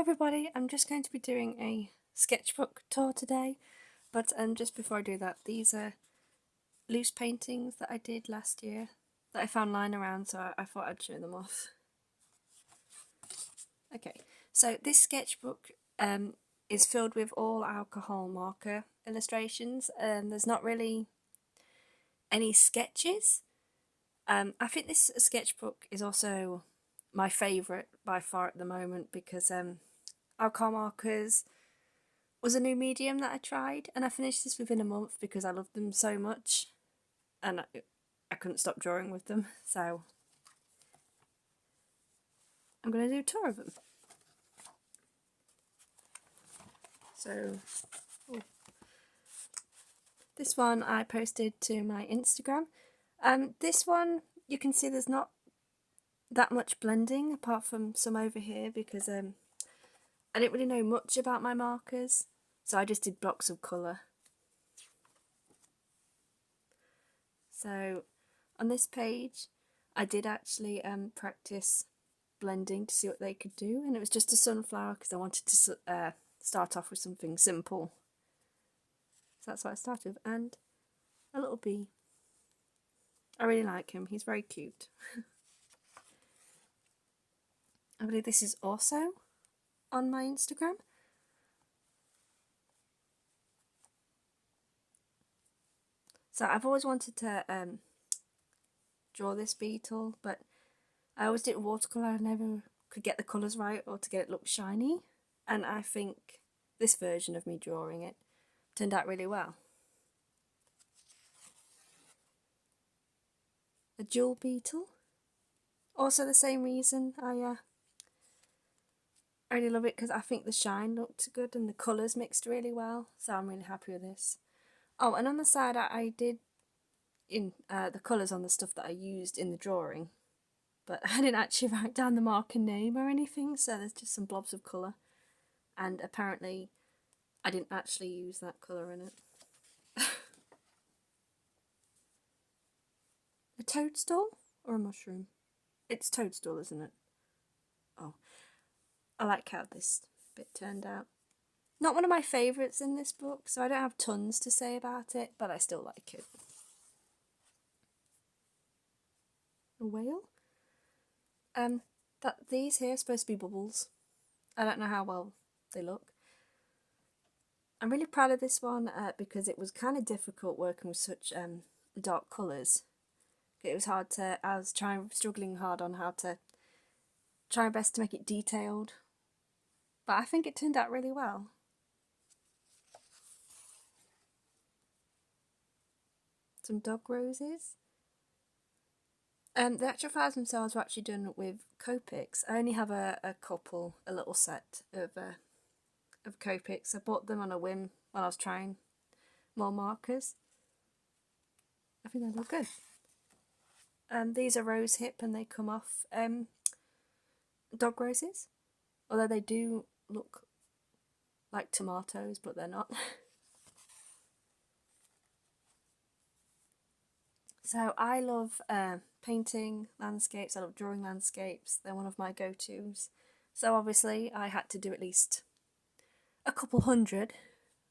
everybody, I'm just going to be doing a sketchbook tour today, but just before I do that, these are loose paintings that I did last year that I found lying around, so I thought I'd show them off. Okay, so this sketchbook is filled with all alcohol marker illustrations, and there's not really any sketches. I think this sketchbook is also my favourite by far at the moment because alcohol markers was a new medium that I tried, and I finished this within a month because I loved them so much and I couldn't stop drawing with them, so I'm going to do a tour of them. So this one I posted to my Instagram. This one you can see there's not that much blending apart from some over here because I didn't really know much about my markers, so I just did blocks of colour. So on this page I did actually practice blending to see what they could do, and it was just a sunflower because I wanted to start off with something simple. So that's what I started with, and a little bee. I really like him, he's very cute. I believe this is also on my Instagram. So I've always wanted to draw this beetle, but I always did watercolour. I never could get the colours right or to get it look shiny, and I think this version of me drawing it turned out really well. A jewel beetle. Also the same reason I really love it, because I think the shine looked good and the colours mixed really well, so I'm really happy with this. Oh, and on the side I did in the colours on the stuff that I used in the drawing, but I didn't actually write down the marker name or anything, so there's just some blobs of colour, and apparently I didn't actually use that colour in it. A toadstool or a mushroom? It's toadstool, isn't it? Oh, I like how this bit turned out. Not one of my favourites in this book, so I don't have tons to say about it, but I still like it. A whale? These here are supposed to be bubbles. I don't know how well they look. I'm really proud of this one because it was kind of difficult working with such dark colours. It was hard to, I was struggling hard on how to try my best to make it detailed, but I think it turned out really well. Some dog roses. The actual flowers themselves were actually done with Copics. I only have a little set of Copics. I bought them on a whim when I was trying more markers. I think they look good. These are rose hip and they come off dog roses, although they do look like tomatoes, but they're not. So I love painting landscapes, I love drawing landscapes, they're one of my go-tos. So obviously I had to do at least a couple hundred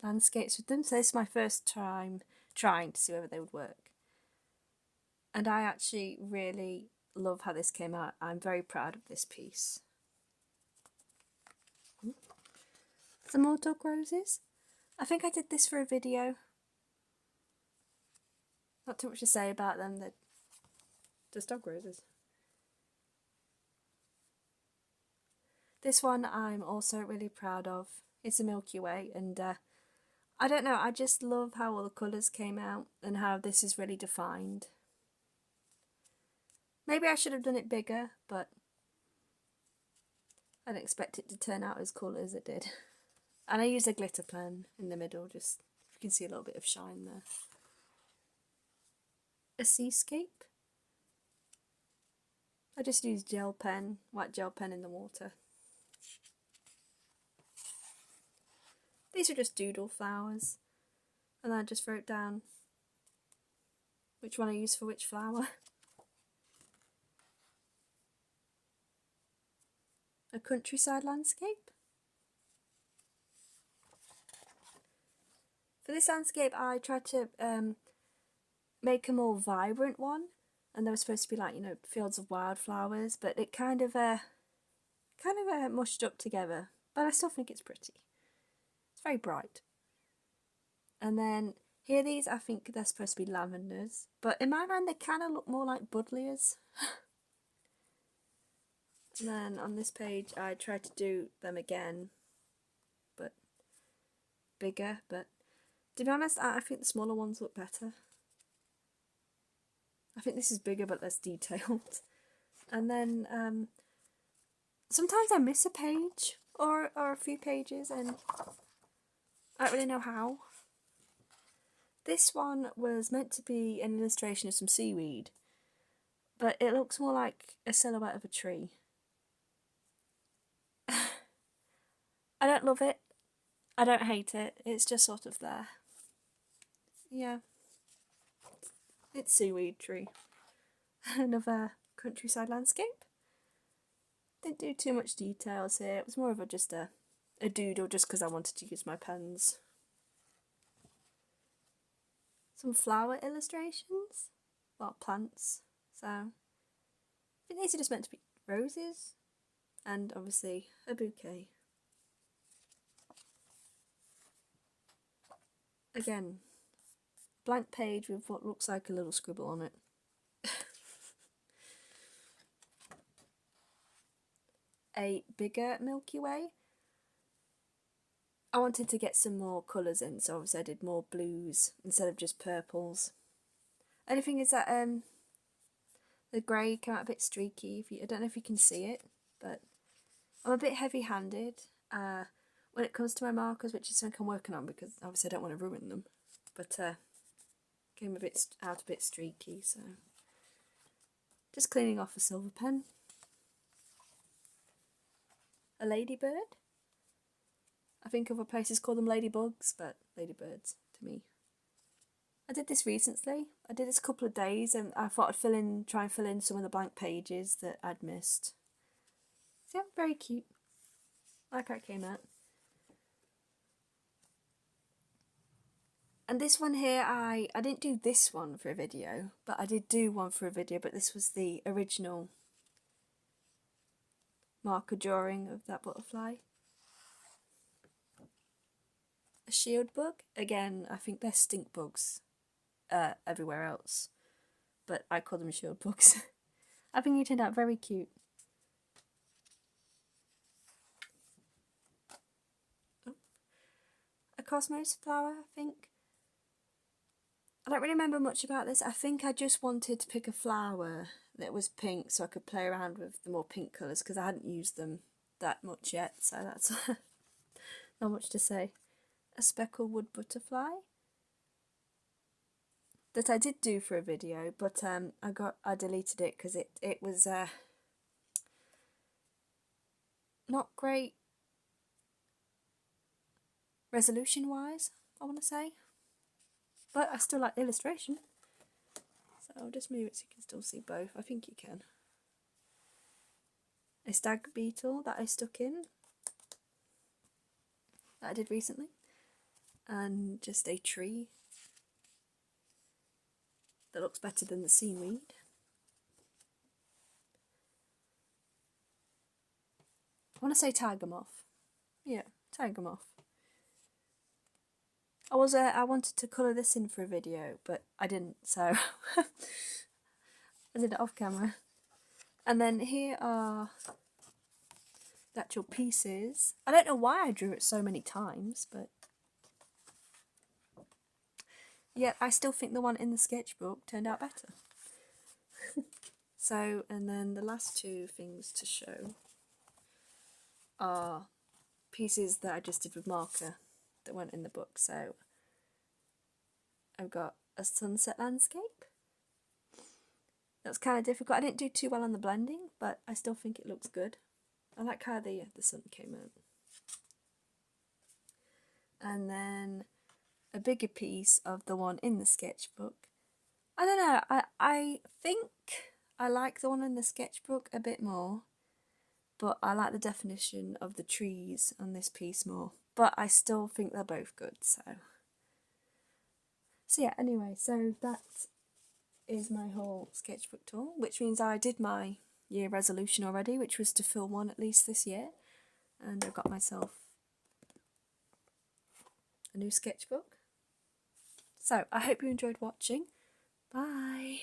landscapes with them, so this is my first time trying to see whether they would work. And I actually really love how this came out. I'm very proud of this piece. Some more dog roses. I think I did this for a video. Not too much to say about them, they're just dog roses. This one I'm also really proud of. It's a Milky Way, and I don't know, I just love how all the colours came out and how this is really defined. Maybe I should have done it bigger, but I didn't expect it to turn out as cool as it did. And I used a glitter pen in the middle, just you can see a little bit of shine there. A Seascape. I just used gel pen, white gel pen in the water. These are just doodle flowers, and I just wrote down which one I used for which flower. A countryside landscape. For this landscape I tried to make a more vibrant one, and there was supposed to be like, you know, fields of wildflowers, but it kind of mushed up together, but I still think it's pretty. It's very bright. And then here these, I think they're supposed to be lavenders, but in my mind they kind of look more like buddleias. And then on this page I tried to do them again, but bigger, but to be honest I think the smaller ones look better. I think this is bigger but less detailed. And then sometimes I miss a page or a few pages and I don't really know how. This one was meant to be an illustration of some seaweed, but it looks more like a silhouette of a tree. I don't love it. I don't hate it. It's just sort of there. Yeah. It's seaweed tree. Another countryside landscape. Didn't do too much details here. It was more of just a doodle just because I wanted to use my pens. Some flower illustrations. Well, plants. So, I think these are just meant to be roses. And obviously a bouquet. Again, blank page with what looks like a little scribble on it. A bigger Milky Way. I wanted to get some more colours in, so obviously I did more blues instead of just purples. Only thing is that the grey came out a bit streaky. I don't know if you can see it, but I'm a bit heavy-handed when it comes to my markers, which is something I'm working on because obviously I don't want to ruin them. But came a bit streaky, so just cleaning off a silver pen. A ladybird. I think other places call them ladybugs, but ladybirds to me. I did this recently. I did this a couple of days, and I thought I'd try and fill in some of the blank pages that I'd missed. So yeah, very cute. I like how it came out. And this one here, I didn't do this one for a video, but I did do one for a video, but this was the original marker drawing of that butterfly. A shield bug. Again, I think they're stink bugs everywhere else, but I call them shield bugs. I think he turned out very cute. Oh. A cosmos flower, I think. I don't really remember much about this. I think I just wanted to pick a flower that was pink so I could play around with the more pink colours because I hadn't used them that much yet, so that's not much to say. A speckled wood butterfly that I did do for a video, but I deleted it because it was not great resolution wise, I want to say, but I still like the illustration, so I'll just move it so you can still see both. I think you can. A stag beetle that I stuck in that I did recently, and just a tree that looks better than the seaweed. I want to say tiger moth. Yeah, tiger moth. I wanted to colour this in for a video, but I didn't, so I did it off camera. And then here are the actual pieces. I don't know why I drew it so many times, but yeah, I still think the one in the sketchbook turned out better. So, and then the last two things to show are pieces that I just did with marker that weren't in the book. So I've got a sunset landscape. That was kind of difficult. I didn't do too well on the blending, but I still think it looks good. I like how the sun came out. And then a bigger piece of the one in the sketchbook. I don't know, I think I like the one in the sketchbook a bit more, but I like the definition of the trees on this piece more. But I still think they're both good, so So yeah, anyway, so that is my whole sketchbook tour, which means I did my year resolution already, which was to fill one at least this year, and I've got myself a new sketchbook. So I hope you enjoyed watching. Bye!